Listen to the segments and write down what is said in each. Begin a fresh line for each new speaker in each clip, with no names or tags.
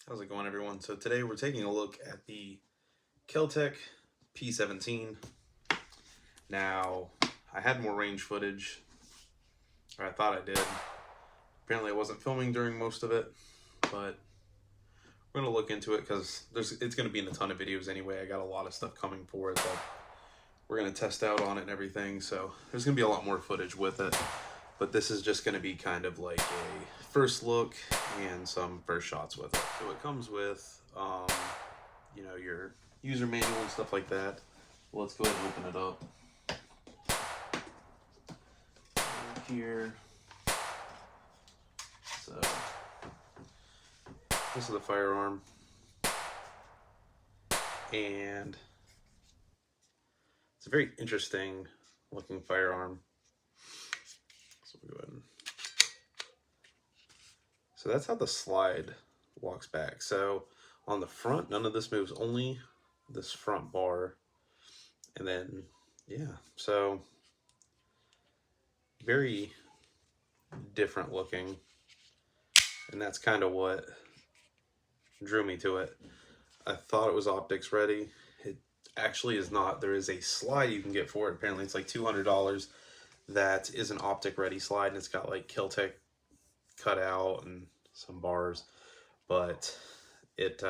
How's it going, everyone? So today we're taking a look at the Keltec p17. Now, I had more range footage, or I thought I did. Apparently I wasn't filming during most of it, but we're going to look into it because it's going to be in a ton of videos anyway. I got a lot of stuff coming for it that we're going to test out on it and everything, so there's going to be a lot more footage with it. But this is just going to be kind of like a first look and some first shots with it. So it comes with, your user manual and stuff like that. Well, let's go ahead and open it up. Here. So, this is the firearm. And it's a very interesting looking firearm. So we'll go ahead and... So that's how the slide walks back. So on the front, none of this moves, only this front bar. And then, yeah, so very different looking. And that's kind of what drew me to it. I thought it was optics ready. It actually is not. There is a slide you can get for it. Apparently it's like $200. That is an optic ready slide, and it's got like Keltec cut out and some bars, but it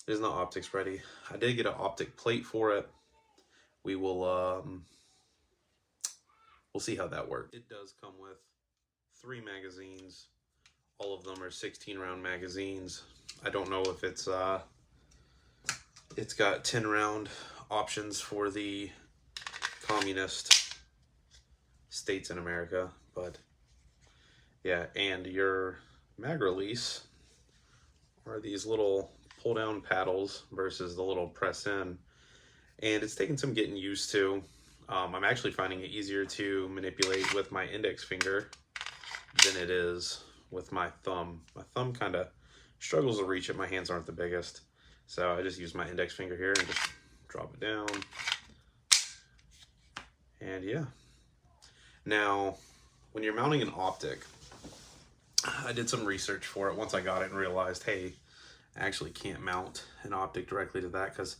is not optics ready. I did get an optic plate for it. We will we'll see how that works. It does come with 3 magazines. All of them are 16-round magazines. I don't know if it's got 10-round options for the communist states in America, but yeah. And your mag release are these little pull down paddles versus the little press in, and it's taken some getting used to. I'm actually finding it easier to manipulate with my index finger than it is with my thumb. My thumb kind of struggles to reach it. My hands aren't the biggest, so I just use my index finger here and just drop it down. And yeah. Now, when you're mounting an optic, I did some research for it once I got it and realized, hey, I actually can't mount an optic directly to that, because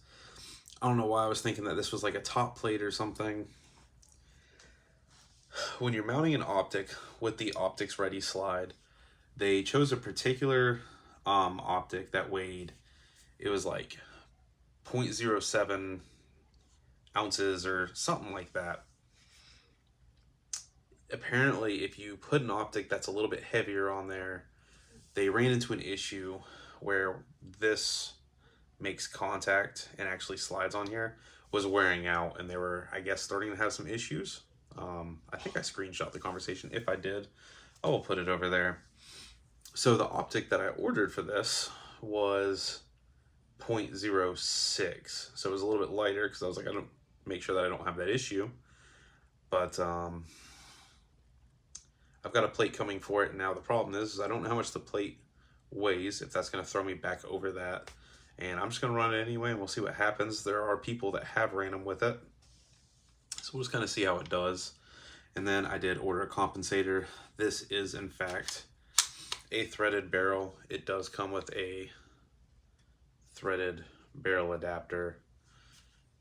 I don't know why I was thinking that this was like a top plate or something. When you're mounting an optic with the optics ready slide, they chose a particular optic that weighed, it was like 0.07 ounces or something like that. Apparently, if you put an optic that's a little bit heavier on there, they ran into an issue where this makes contact and actually slides on here, was wearing out, and they were, I guess, starting to have some issues. I think I screenshot the conversation. If I did, I will put it over there. So the optic that I ordered for this was 0.06. So it was a little bit lighter because I was like, I don't make sure that I don't have that issue. But I've got a plate coming for it. Now the problem is I don't know how much the plate weighs, if that's going to throw me back over that. And I'm just going to run it anyway, and we'll see what happens. There are people that have ran them with it, so we'll just kind of see how it does. And then I did order a compensator. This is, in fact, a threaded barrel. It does come with a threaded barrel adapter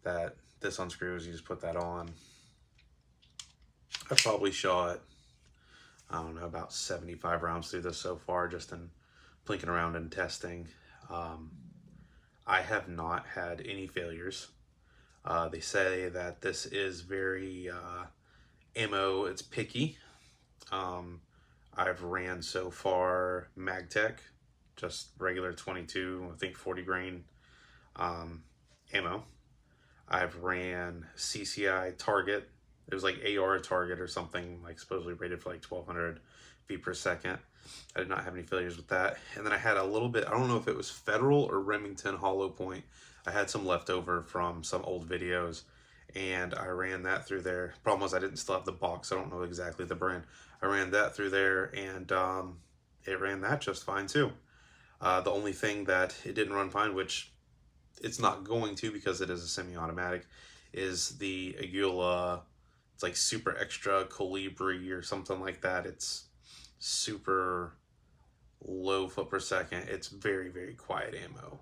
that this unscrews. You just put that on. I probably shot, I don't know, about 75 rounds through this so far, just in plinking around and testing. I have not had any failures. They say that this is very ammo, it's picky. I've ran so far MagTech, just regular 22, I think 40 grain ammo. I've ran CCI Target. It was like AR Target or something, like supposedly rated for like 1200 feet per second. I did not have any failures with that. And then I had a little bit, I don't know if it was Federal or Remington hollow point. I had some left over from some old videos, and I ran that through there. Problem was I didn't still have the box. I don't know exactly the brand. I ran that through there, and it ran that just fine too. The only thing that it didn't run fine, which it's not going to because it is a semi-automatic, is the Agula. It's like Super Extra Colibri or something like that. It's super low foot per second. It's very, very quiet ammo.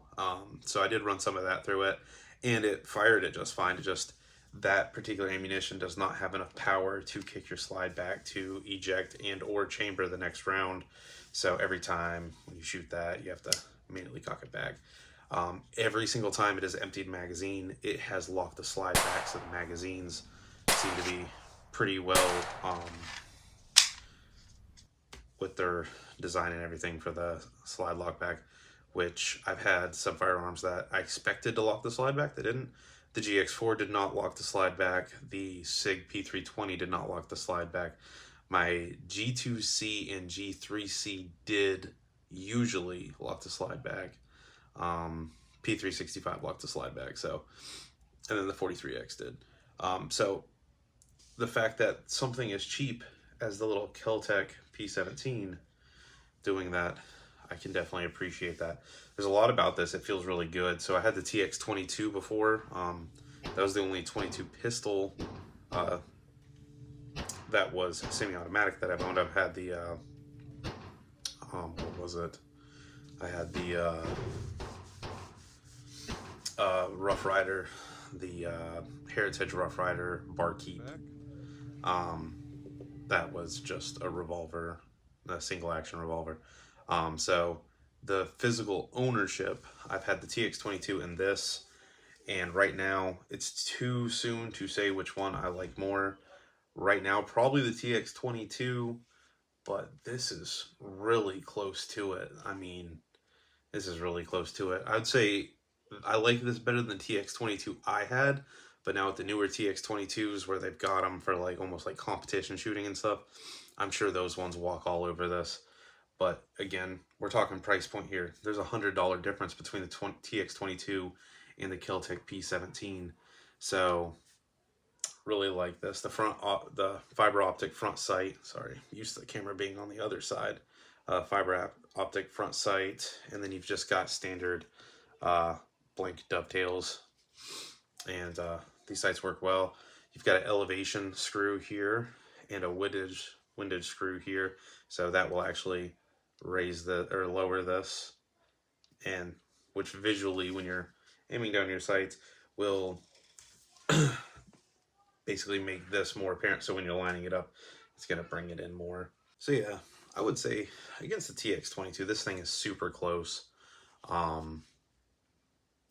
So I did run some of that through it, and it fired it just fine. It just, that particular ammunition does not have enough power to kick your slide back to eject and or chamber the next round. So every time when you shoot that, you have to immediately cock it back. Every single time it has emptied magazine, it has locked the slide back, so the magazines seem to be pretty well with their design and everything for the slide lock back, which I've had some firearms that I expected to lock the slide back, they didn't. The GX4 did not lock the slide back. The SIG P320 did not lock the slide back. My G2C and G3C did usually lock the slide back. P365 locked the slide back, so, and then the 43X did. So the fact that something as cheap as the little Keltec p17 doing that, I can definitely appreciate that. There's a lot about this. It feels really good. So I had the TX22 before. That was the only 22 pistol that was semi-automatic that I've owned. I've had the what was it? I had the Rough Rider, the Heritage Rough Rider Barkeep. That was just a revolver, a single action revolver. So the physical ownership, I've had the TX22 and this, and right now it's too soon to say which one I like more. Right now, probably the TX22, but this is really close to it. I mean, this is really close to it. I'd say I like this better than the TX22 I had, but now with the newer TX22s where they've got them for like almost like competition shooting and stuff, I'm sure those ones walk all over this. But again, we're talking price point here. There's $100 difference between the TX22 and the Keltec P17. So really like this. The front, the fiber optic front sight. Sorry, used to the camera being on the other side. Fiber optic front sight, and then you've just got standard blank dovetails, and these sights work well. You've got an elevation screw here and a windage screw here, so that will actually raise the or lower this, and which visually when you're aiming down your sights will basically make this more apparent, so when you're lining it up it's going to bring it in more. So yeah, I would say against the TX22 this thing is super close.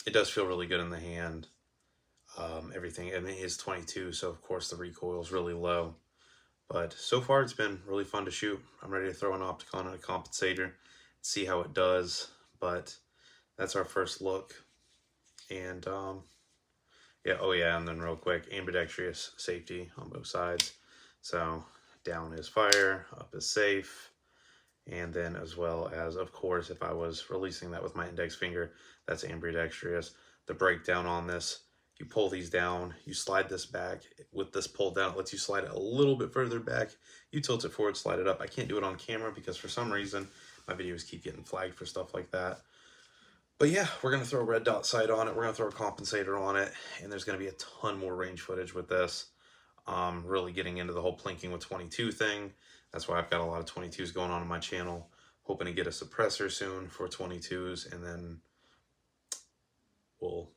It does feel really good in the hand. Everything, I mean, it is 22, so of course the recoil is really low. But so far it's been really fun to shoot. I'm ready to throw an optic on and a compensator, see how it does. But that's our first look. And yeah, oh yeah, and then real quick, ambidextrous safety on both sides. So down is fire, up is safe. And then as well as, of course, if I was releasing that with my index finger, that's ambidextrous. The breakdown on this, you pull these down, you slide this back. With this pulled down, it lets you slide it a little bit further back. You tilt it forward, slide it up. I can't do it on camera because for some reason, my videos keep getting flagged for stuff like that. But yeah, we're going to throw a red dot sight on it. We're going to throw a compensator on it. And there's going to be a ton more range footage with this. Really getting into the whole plinking with 22 thing. That's why I've got a lot of 22s going on my channel. Hoping to get a suppressor soon for 22s, and then we'll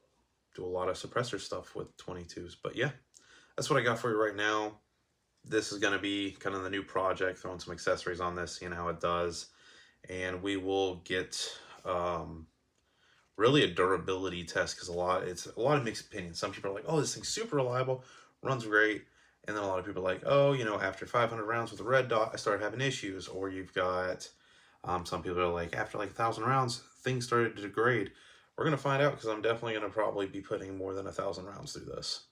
do a lot of suppressor stuff with 22s. But yeah, that's what I got for you right now. This is going to be kind of the new project, throwing some accessories on this, seeing how it does. And we will get really a durability test, because it's a lot of mixed opinions. Some people are like, oh, this thing's super reliable, runs great. And then a lot of people are like, oh, you know, after 500 rounds with a red dot, I started having issues. Or you've got some people are like, after like 1,000 rounds, things started to degrade. We're going to find out, because I'm definitely going to probably be putting more than 1,000 rounds through this.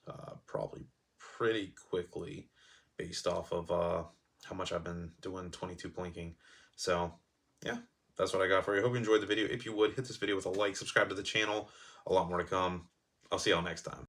Probably pretty quickly, based off of how much I've been doing 22 plinking. So, yeah, that's what I got for you. Hope you enjoyed the video. If you would, hit this video with a like, subscribe to the channel. A lot more to come. I'll see y'all next time.